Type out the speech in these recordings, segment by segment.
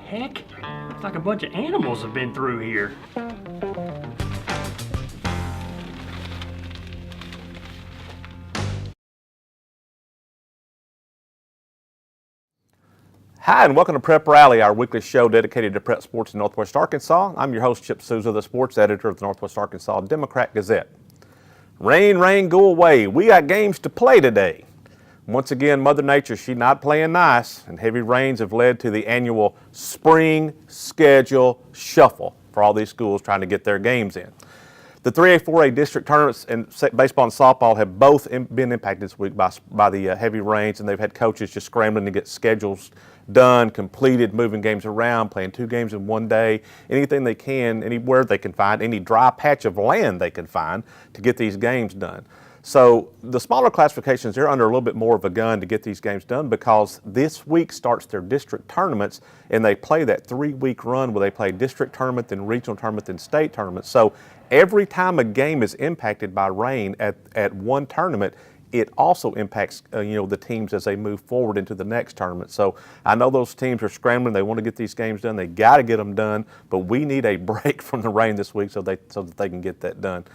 heck? Looks like a bunch of animals have been through here. Hi, and welcome to Prep Rally, our weekly show dedicated to prep sports in Northwest Arkansas. I'm your host, Chip Souza, the sports editor of the Northwest Arkansas Democrat-Gazette. Rain, rain, go away. We got games to play today. Once again, Mother Nature, she's not playing nice, and heavy rains have led to the annual spring schedule shuffle for all these schools trying to get their games in. The 3A, 4A district tournaments in baseball and softball have both been impacted this week by the heavy rains, and they've had coaches just scrambling to get schedules done, completed, moving games around, playing 2 games in one day, anything they can, anywhere they can find, any dry patch of land they can find to get these games done. So the smaller classifications, they're under a little bit more of a gun to get these games done because this week starts their district tournaments, and they play that 3-week run where they play district tournament, then regional tournament, then state tournament. So every time a game is impacted by rain at one tournament, it also impacts the teams as they move forward into the next tournament. So I know those teams are scrambling. They want to get these games done. They got to get them done, but we need a break from the rain this week so that they can get that done.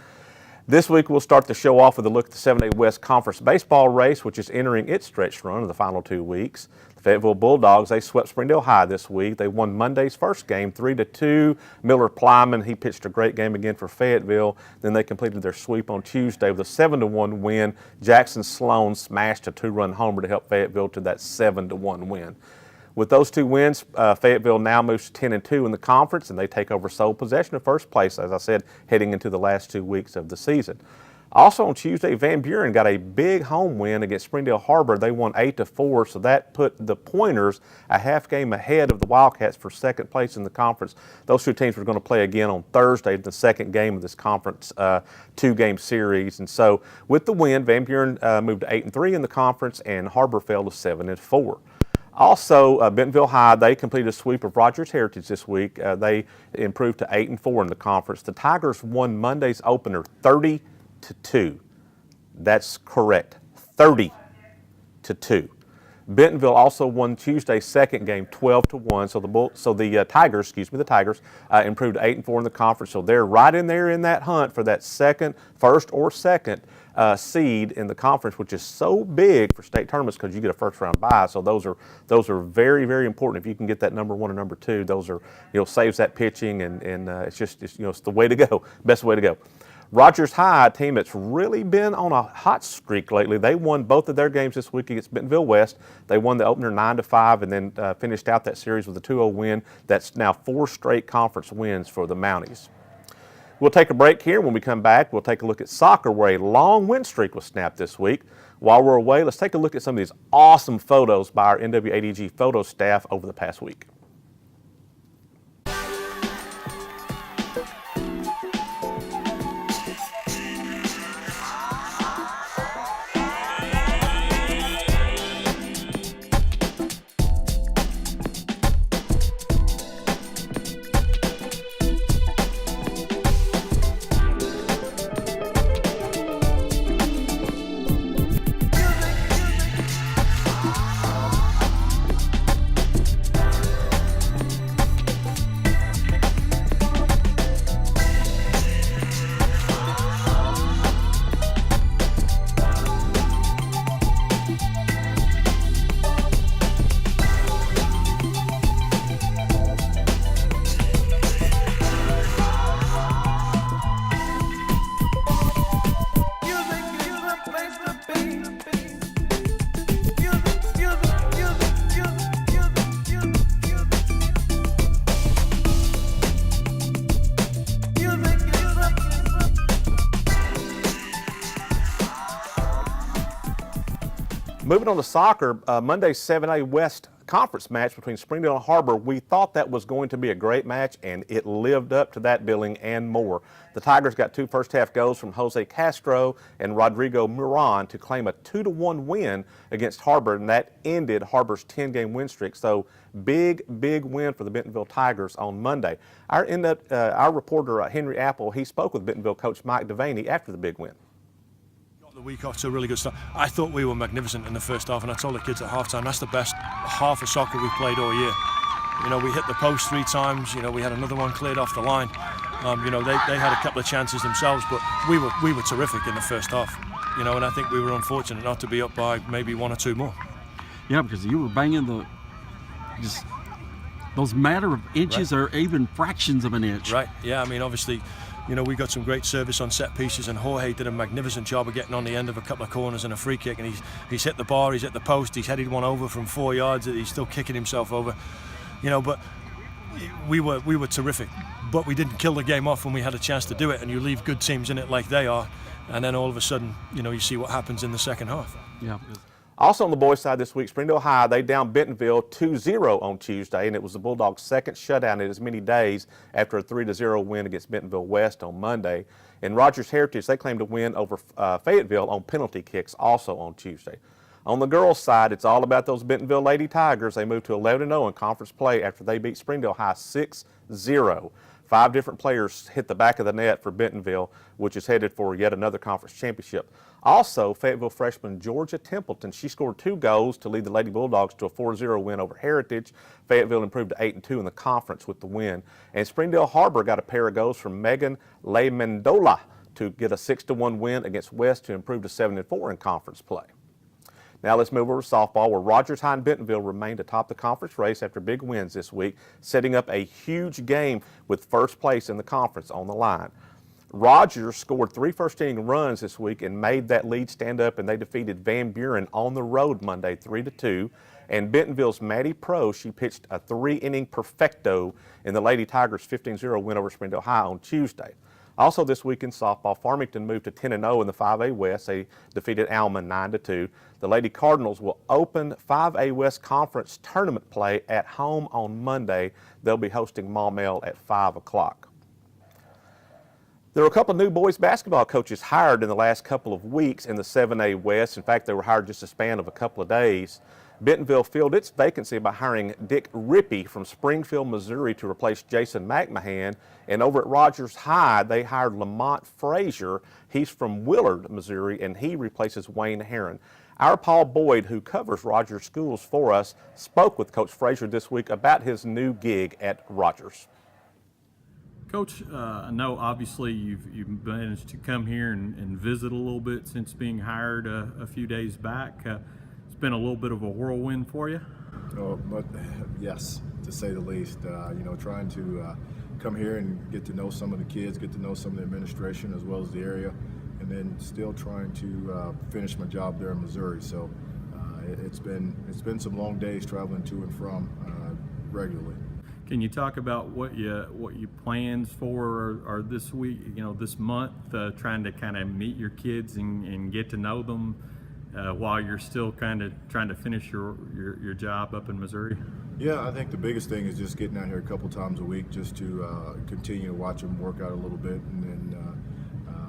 This week we'll start the show off with a look at the 7A West Conference baseball race, which is entering its stretch run in the final 2 weeks. The Fayetteville Bulldogs, they swept Springdale High this week. They won Monday's first game 3-2. Miller Plyman, he pitched a great game again for Fayetteville. Then they completed their sweep on Tuesday with a 7-1 win. Jackson Sloan smashed a 2-run homer to help Fayetteville to that 7-1 win. With those 2 wins, Fayetteville now moves to 10-2 in the conference, and they take over sole possession of first place, as I said, heading into the last 2 weeks of the season. Also on Tuesday, Van Buren got a big home win against Springdale Harbor. They won 8-4, so that put the Pointers a half game ahead of the Wildcats for second place in the conference. Those 2 teams were going to play again on Thursday, the second game of this conference 2-game series. And so with the win, Van Buren moved to 8-3 in the conference, and Harbor fell to 7-4. Also, Bentonville High, they completed a sweep of Rogers Heritage this week. They improved to 8-4 in the conference. The Tigers won Monday's opener 30-2. That's correct, 30-2. Bentonville also won Tuesday's second game 12-1. So the Tigers improved to 8-4 in the conference. So they're right in there in that hunt for that first or second seed in the conference, which is so big for state tournaments because you get a first round bye. So those are very, very important. If you can get that number 1 and number 2, those are saves that pitching, and it's the way to go, best way to go. Rogers High, a team that's really been on a hot streak lately. They won both of their games this week against Bentonville West. They won the opener 9-5 and then finished out that series with a 2-0 win. That's now 4 straight conference wins for the Mounties. We'll take a break here. When we come back, we'll take a look at soccer, where a long win streak was snapped this week. While we're away, let's take a look at some of these awesome photos by our NWADG photo staff over the past week. Moving on to soccer, Monday's 7A West Conference match between Springdale and Harbor, we thought that was going to be a great match, and it lived up to that billing and more. The Tigers got 2 first-half goals from Jose Castro and Rodrigo Muran to claim a 2-1 win against Harbor, and that ended Harbor's 10-game win streak. So big win for the Bentonville Tigers on Monday. Our reporter, Henry Apple, he spoke with Bentonville coach Mike Devaney after the big win. The week off to a really good start. I thought we were magnificent in the first half, and I told the kids at halftime that's the best half of soccer we've played all year. You know, we hit the post 3 times. You know, we had another one cleared off the line. You know, they had a couple of chances themselves, but we were terrific in the first half. You know, and I think we were unfortunate not to be up by maybe 1 or 2 more. Yeah, because you were banging just those matter of inches or even fractions of an inch. Right. Yeah. I mean, obviously, you know, we got some great service on set pieces, and Jorge did a magnificent job of getting on the end of a couple of corners and a free kick, and he's hit the bar, he's hit the post, he's headed one over from 4 yards that he's still kicking himself over. You know, but we were terrific, but we didn't kill the game off when we had a chance to do it. And you leave good teams in it like they are, and then all of a sudden, you know, you see what happens in the second half. Yeah. Also on the boys' side this week, Springdale High, they downed Bentonville 2-0 on Tuesday, and it was the Bulldogs' second shutout in as many days after a 3-0 win against Bentonville West on Monday. And Rogers Heritage, they claimed a win over Fayetteville on penalty kicks also on Tuesday. On the girls' side, it's all about those Bentonville Lady Tigers. They moved to 11-0 in conference play after they beat Springdale High 6-0. 5 different players hit the back of the net for Bentonville, which is headed for yet another conference championship. Also, Fayetteville freshman Georgia Templeton, she scored 2 goals to lead the Lady Bulldogs to a 4-0 win over Heritage. Fayetteville improved to 8-2 in the conference with the win. And Springdale Harbor got a pair of goals from Megan LeMendola to get a 6-1 win against West to improve to 7-4 in conference play. Now let's move over to softball, where Rogers High and Bentonville remained atop the conference race after big wins this week, setting up a huge game with first place in the conference on the line. Rogers scored 3 first-inning runs this week and made that lead stand up, and they defeated Van Buren on the road Monday 3-2. And Bentonville's Maddie Pro, she pitched a 3-inning perfecto in the Lady Tigers' 15-0 win over Springdale High on Tuesday. Also this week in softball, Farmington moved to 10-0 in the 5A West. They defeated Alma 9-2. The Lady Cardinals will open 5A West Conference tournament play at home on Monday. They'll be hosting Maumelle at 5 o'clock. There were a couple of new boys basketball coaches hired in the last couple of weeks in the 7A West. In fact, they were hired just a span of a couple of days. Bentonville filled its vacancy by hiring Dick Rippey from Springfield, Missouri to replace Jason McMahon. And over at Rogers High, they hired Lamont Frazier. He's from Willard, Missouri, and he replaces Wayne Herron. Our Paul Boyd, who covers Rogers schools for us, spoke with Coach Frazier this week about his new gig at Rogers. Coach, I know obviously you've managed to come here and visit a little bit since being hired a few days back. It's been a little bit of a whirlwind for you. Oh, but yes, to say the least. You know, trying to come here and get to know some of the kids, get to know some of the administration as well as the area, and then still trying to finish my job there in Missouri. So it's been some long days traveling to and from regularly. Can you talk about what you plans for are this week? You know, this month, trying to kind of meet your kids and get to know them while you're still kind of trying to finish your job up in Missouri? Yeah, I think the biggest thing is just getting out here a couple times a week just to continue to watch them work out a little bit, and then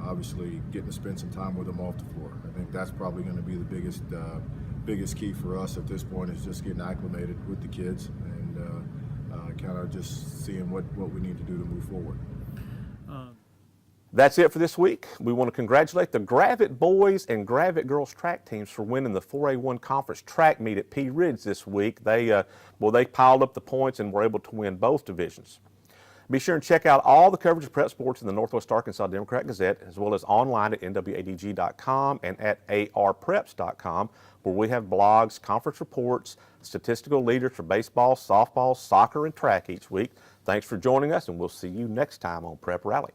obviously getting to spend some time with them off the floor. I think that's probably going to be the biggest key for us at this point, is just getting acclimated with the kids and kind of just seeing what we need to do to move forward. That's it for this week. We want to congratulate the Gravette boys and Gravette girls track teams for winning the 4A1 conference track meet at Pea Ridge this week. They piled up the points and were able to win both divisions. Be sure and check out all the coverage of prep sports in the Northwest Arkansas Democrat-Gazette, as well as online at nwadg.com and at arpreps.com, where we have blogs, conference reports, statistical leaders for baseball, softball, soccer, and track each week. Thanks for joining us, and we'll see you next time on Prep Rally.